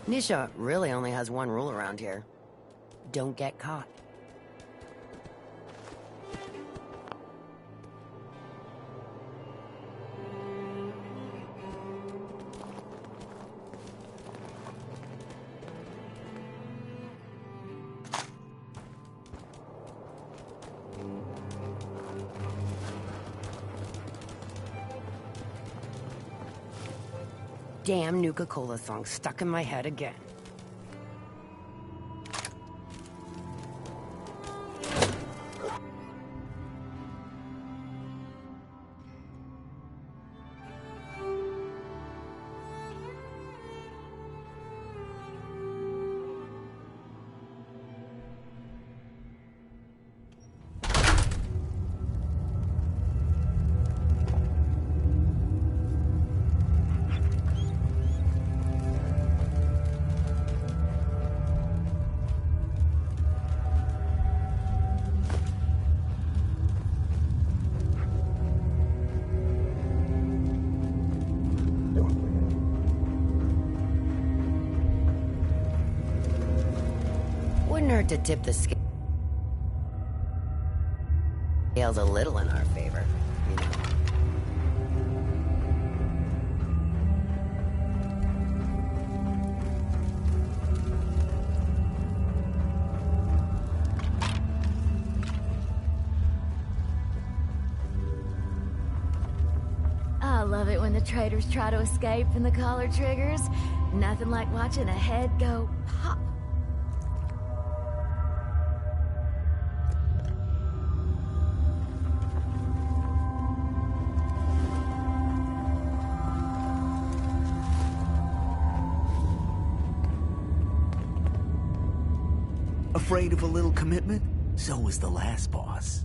Nisha really only has one rule around here. Don't get caught. Damn Nuka-Cola song stuck in my head again. Wouldn't hurt to tip the scales a little in our favor, you know. I love it when the traitors try to escape and the collar triggers. Nothing like watching a head go pop. Afraid of a little commitment? So was the last boss.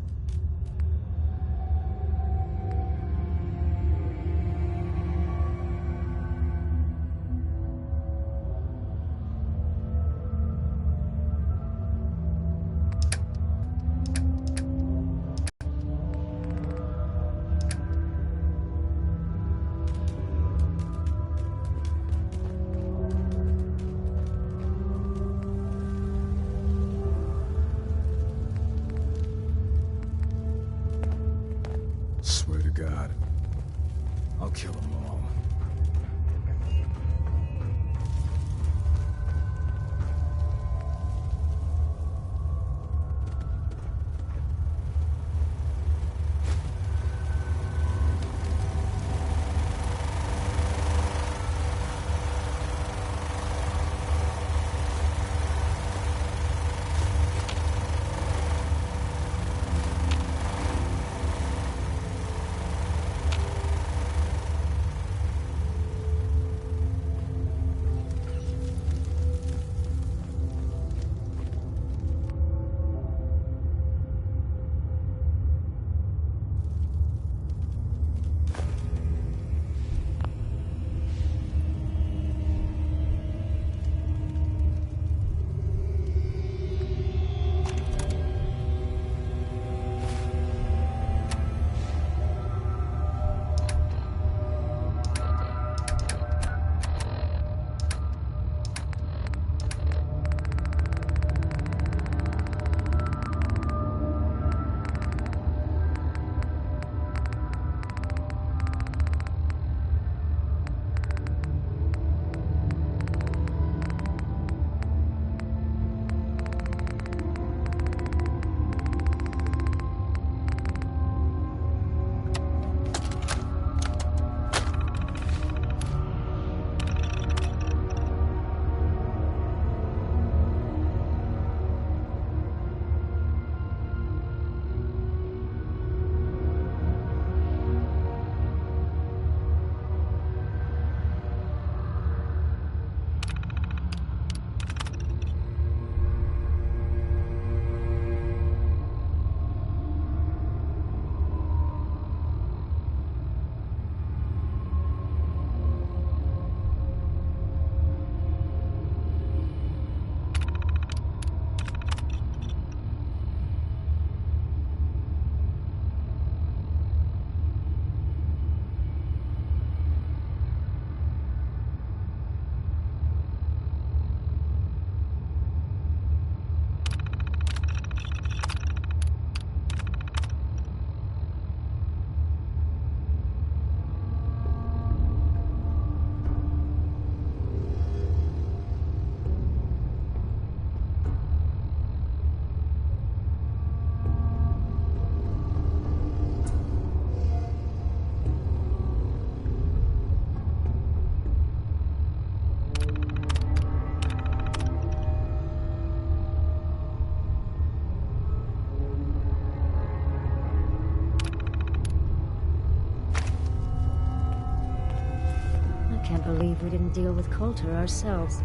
can't believe we didn't deal with Coulter ourselves.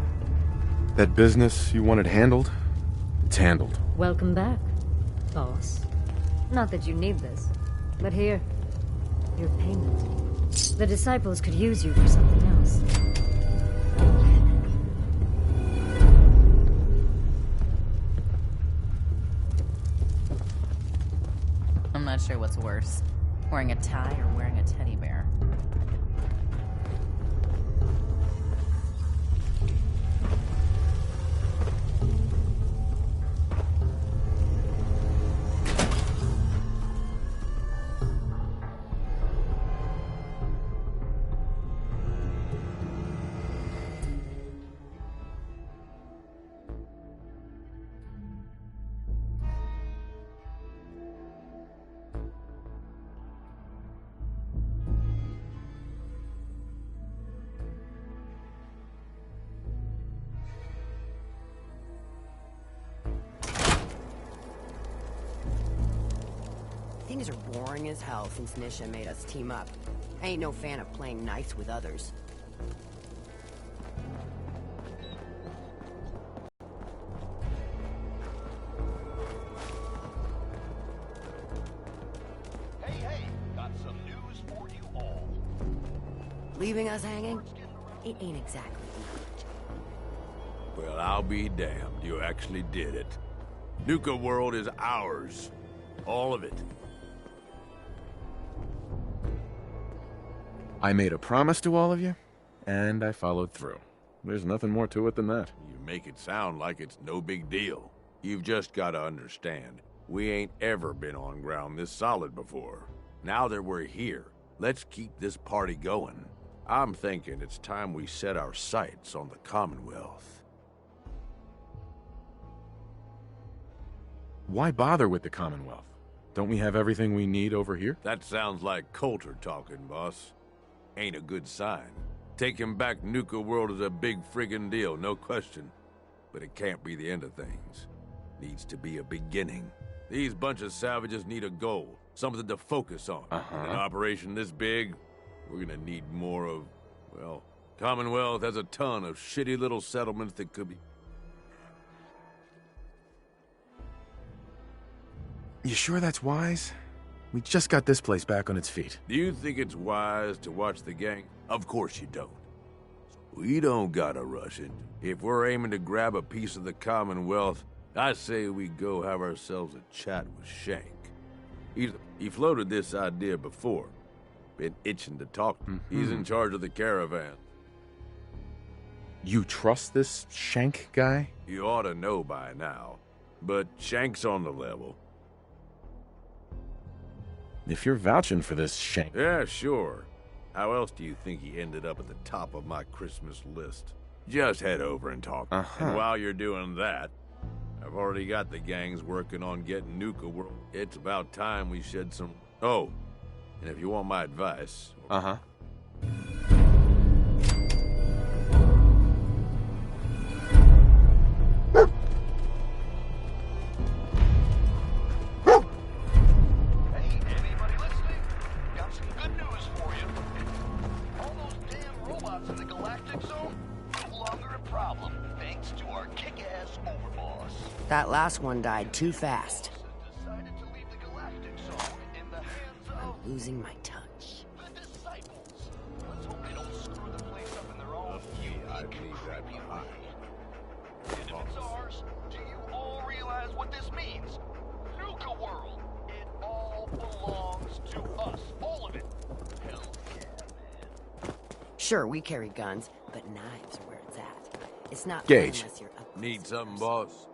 That business you wanted handled? It's handled. Welcome back, boss. Not that you need this, but here, your payment. The disciples could use you for something else. I'm not sure what's worse, wearing a tie or wearing a teddy bear. Things are boring as hell since Nisha made us team up. I ain't no fan of playing nice with others. Hey, got some news for you all. Leaving us hanging? It ain't exactly. Well, I'll be damned. You actually did it. Nuka World is ours. All of it. I made a promise to all of you, and I followed through. There's nothing more to it than that. You make it sound like it's no big deal. You've just got to understand, we ain't ever been on ground this solid before. Now that we're here, let's keep this party going. I'm thinking it's time we set our sights on the Commonwealth. Why bother with the Commonwealth? Don't we have everything we need over here? That sounds like Coulter talking, boss. Ain't a good sign. Taking back Nuka World is a big friggin' deal, no question. But it can't be the end of things. Needs to be a beginning. These bunch of savages need a goal, something to focus on. In an operation this big, we're gonna need more of, well, Commonwealth has a ton of shitty little settlements that could be... You sure that's wise? We just got this place back on its feet. Do you think it's wise to watch the gang? Of course you don't. We don't gotta rush it. If we're aiming to grab a piece of the Commonwealth, I say we go have ourselves a chat with Shank. He floated this idea before. Been itching to talk. He's in charge of the caravan. You trust this Shank guy? You ought to know by now. But Shank's on the level. If you're vouching for this Shank... Yeah, sure. How else do you think he ended up at the top of my Christmas list? Just head over and talk. And while you're doing that, I've already got the gangs working on getting Nuka World. It's about time we shed some... Oh, and if you want my advice... That last one died too fast. I'm losing my touch. And if it's ours, do you all realize what this means? Nuka World! It all belongs to us. All of it. Hell yeah, man. Sure, we carry guns, but knives are where it's at. It's not Gage. unless you're up. Need something, boss?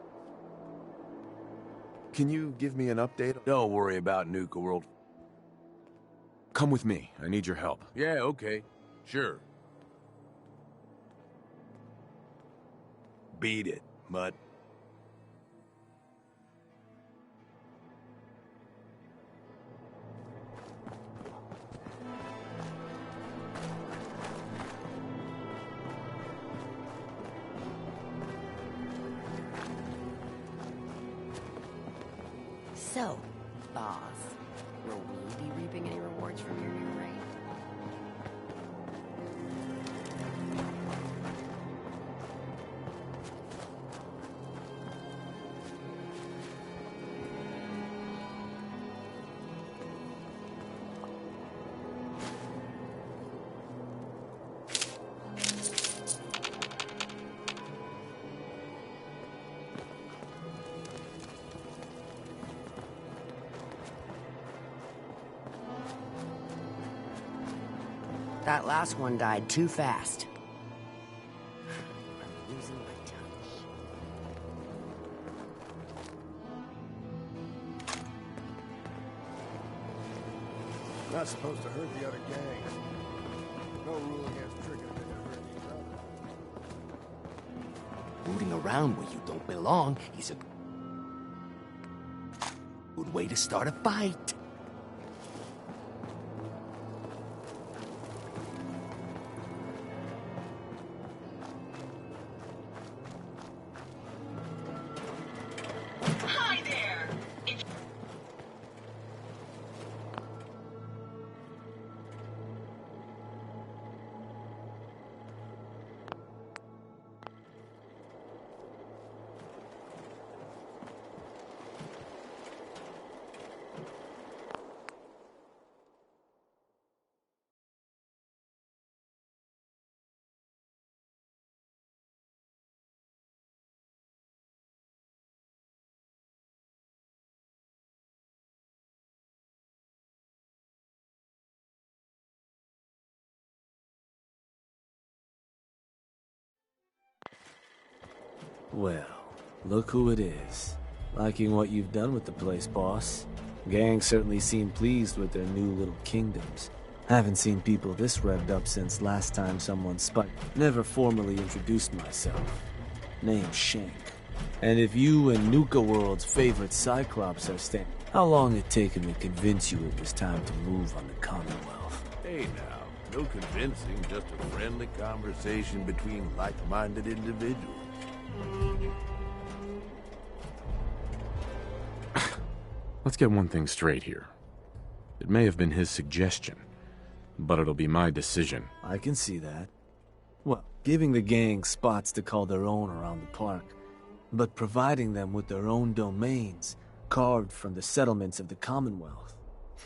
Can you give me an update? Don't worry about Nuka World. Come with me. I need your help. Yeah, okay. Sure. Beat it, mutt. So, boss, will we be reaping any rewards from your new reign? That last one died too fast. I'm losing my touch. Not supposed to hurt the other gangs. No rule against triggering them to hurt each other. Rooting around where you don't belong is a good way to start a fight. Hi there! Well, look who it is. Liking what you've done with the place, boss. Gang certainly seem pleased with their new little kingdoms. Haven't seen people this revved up since last time someone spiked. Never formally introduced myself. Name's Shank. And if you and Nuka World's favorite Cyclops are staying, how long it taken to convince you it was time to move on the Commonwealth? Hey now, no convincing, just a friendly conversation between like-minded individuals. Let's get one thing straight here. It may have been his suggestion, but it'll be my decision. I can see that. Well, giving the gang spots to call their own around the park, but providing them with their own domains, carved from the settlements of the Commonwealth.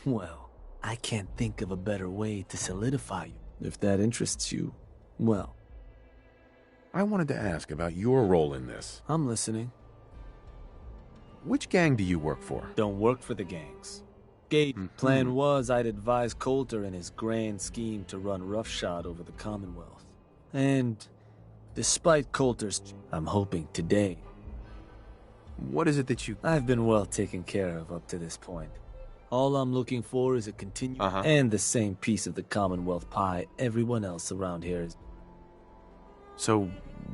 Well, I can't think of a better way to solidify you. If that interests you, well. I wanted to ask about your role in this. I'm listening. Which gang do you work for? Don't work for the gangs. Plan was I'd advise Coulter in his grand scheme to run roughshod over the Commonwealth. And despite Coulter's, I'm hoping today. What is it that you... I've been well taken care of up to this point. All I'm looking for is a continued and the same piece of the Commonwealth pie everyone else around here is. So,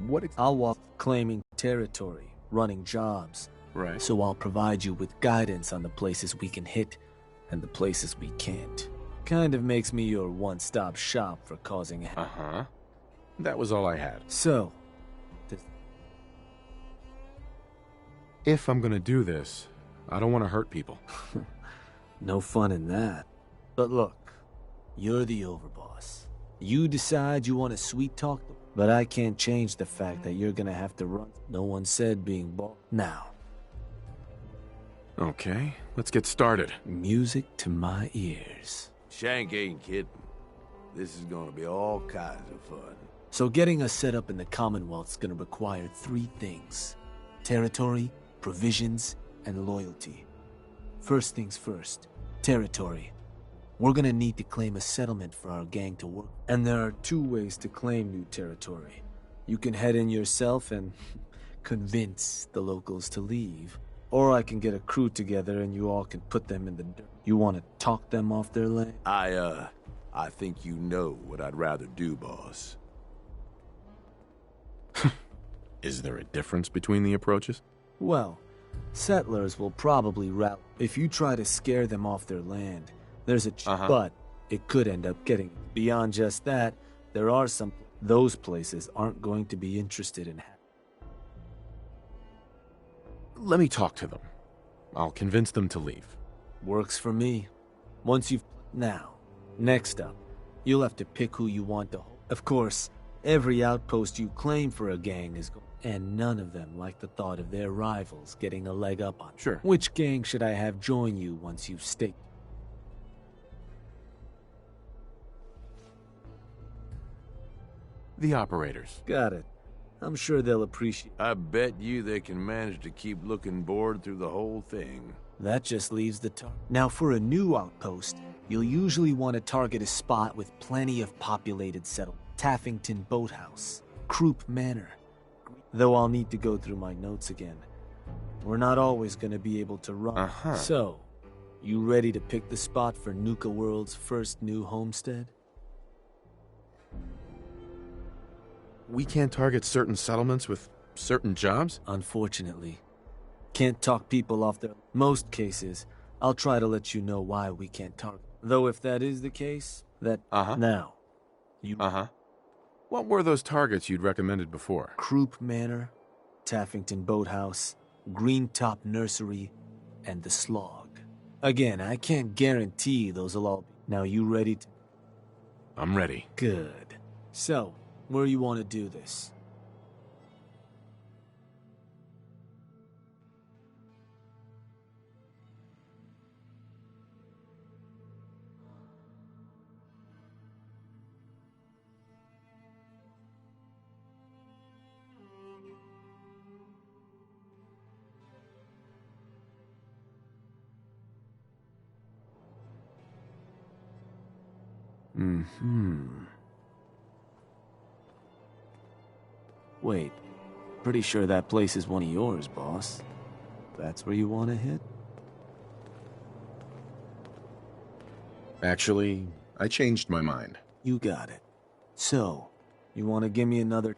what... I'll walk claiming territory, running jobs. Right. So I'll provide you with guidance on the places we can hit and the places we can't. Kind of makes me your one-stop shop for causing... That was all I had. So... If I'm gonna do this, I don't want to hurt people. No fun in that. But look, you're the overboss. You decide you want to sweet-talk them, but I can't change the fact that you're gonna have to run. No one said being boss. Now... Okay, let's get started. Music to my ears. Shank ain't kidding. This is gonna be all kinds of fun. So getting us set up in the Commonwealth's gonna require 3 things. Territory, provisions, and loyalty. First things first, territory. We're gonna need to claim a settlement for our gang to work. And there are 2 ways to claim new territory. You can head in yourself and convince the locals to leave. Or I can get a crew together and you all can put them in the dirt. You want to talk them off their land? I think you know what I'd rather do, boss. Is there a difference between the approaches? Well, settlers will probably rally. If you try to scare them off their land, there's a but it could end up getting. Beyond just that, there are some... Those places aren't going to be interested in... Let me talk to them. I'll convince them to leave. Works for me. Once you've... Now, next up, you'll have to pick who you want to hold. Of course, every outpost you claim for a gang is... And none of them like the thought of their rivals getting a leg up on. Sure. Which gang should I have join you once you've staked? The operators. Got it. I'm sure they'll appreciate... I bet you they can manage to keep looking bored through the whole thing. That just leaves the target. Now for a new outpost, you'll usually want to target a spot with plenty of populated settlement. Taffington Boathouse, Croup Manor. Though I'll need to go through my notes again. We're not always going to be able to run. So, you ready to pick the spot for Nuka World's first new homestead? We can't target certain settlements with certain jobs? Unfortunately. Can't talk people off their... Most cases, I'll try to let you know why we can't target. Though if that is the case, that... Now, you... What were those targets you'd recommended before? Croup Manor, Taffington Boathouse, Greentop Nursery, and the Slog. Again, I can't guarantee those will all be... Now, you ready to... I'm ready. Good. So, where you want to do this? Wait, pretty sure that place is one of yours, boss. That's where you want to hit? Actually, I changed my mind. You got it. So, you want to give me another...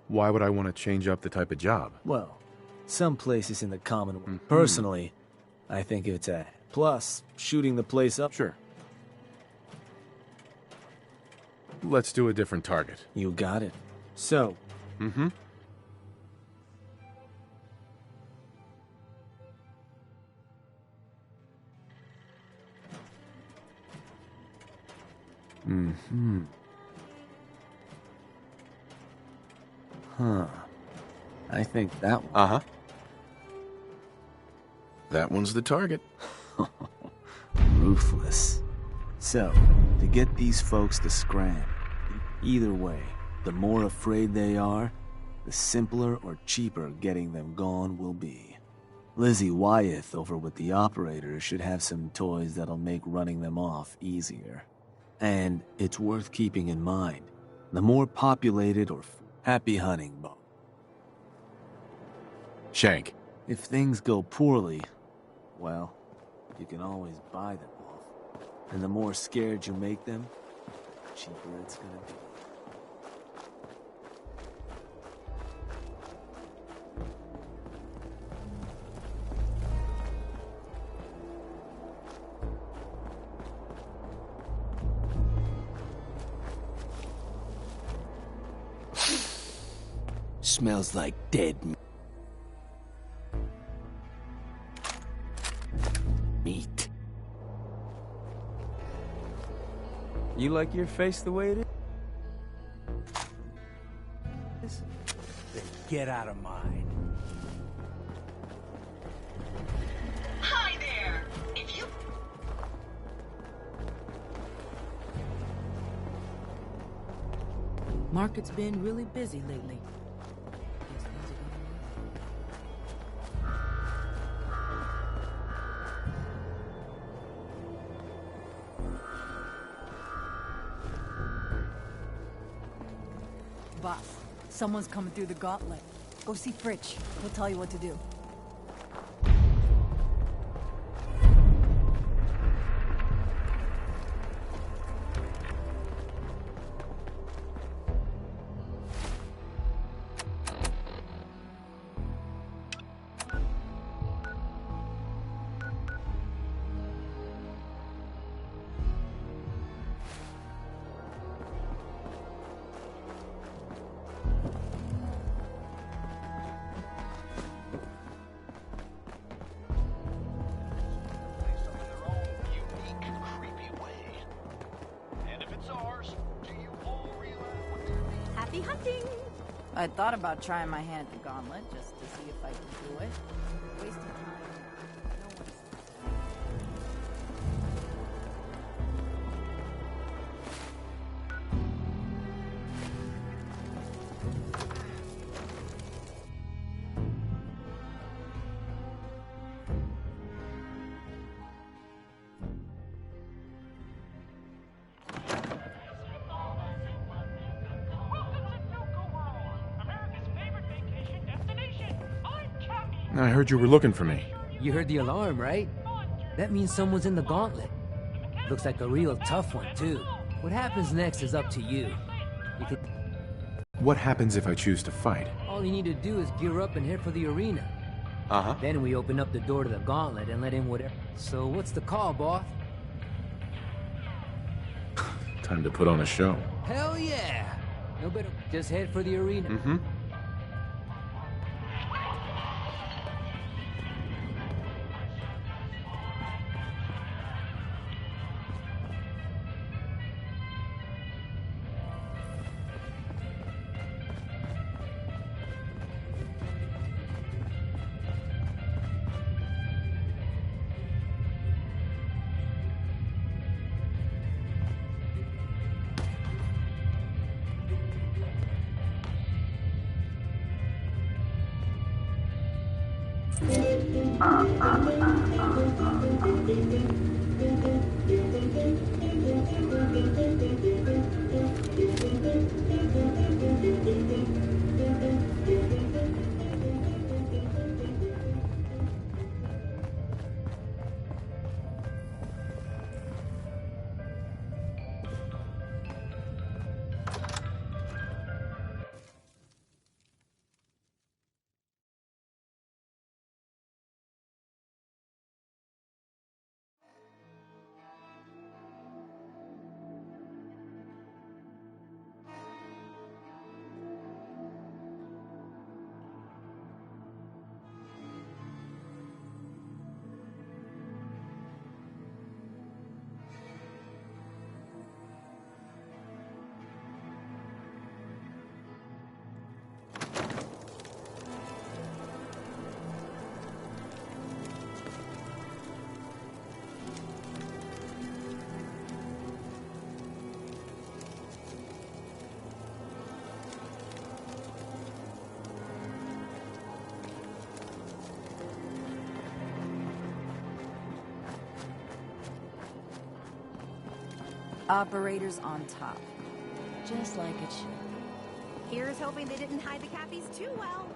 Why would I want to change up the type of job? Well, some places in the Commonwealth. Personally, I think it's a... Plus, shooting the place up... Sure. Let's do a different target. You got it. So... I think that one... That one's the target. Ruthless. So, to get these folks to scram, either way, the more afraid they are, the simpler or cheaper getting them gone will be. Lizzie Wyeth over with the operators should have some toys that'll make running them off easier. And it's worth keeping in mind, the more populated or happy hunting, Bo. Shank. If things go poorly, well, you can always buy them off. And the more scared you make them, the cheaper it's gonna be. Smells like dead meat. You like your face the way it is? Then get out of mine. Hi there! If you... Market's been really busy lately. Boss, someone's coming through the gauntlet. Go see Fritch. He'll tell you what to do. Happy hunting! I thought about trying my hand at the gauntlet just to see if I could do it. Wasting time. No one's... I heard you were looking for me. You heard the alarm, right? That means someone's in the gauntlet. Looks like a real tough one, too. What happens next is up to you. You can... What happens if I choose to fight? All you need to do is gear up and head for the arena. Uh-huh. Then we open up the door to the gauntlet and let in whatever... So what's the call, boss? Time to put on a show. Hell yeah! No better... Just head for the arena. Mm-hmm. Operators on top. Just like it should. Here's hoping they didn't hide the cappies too well.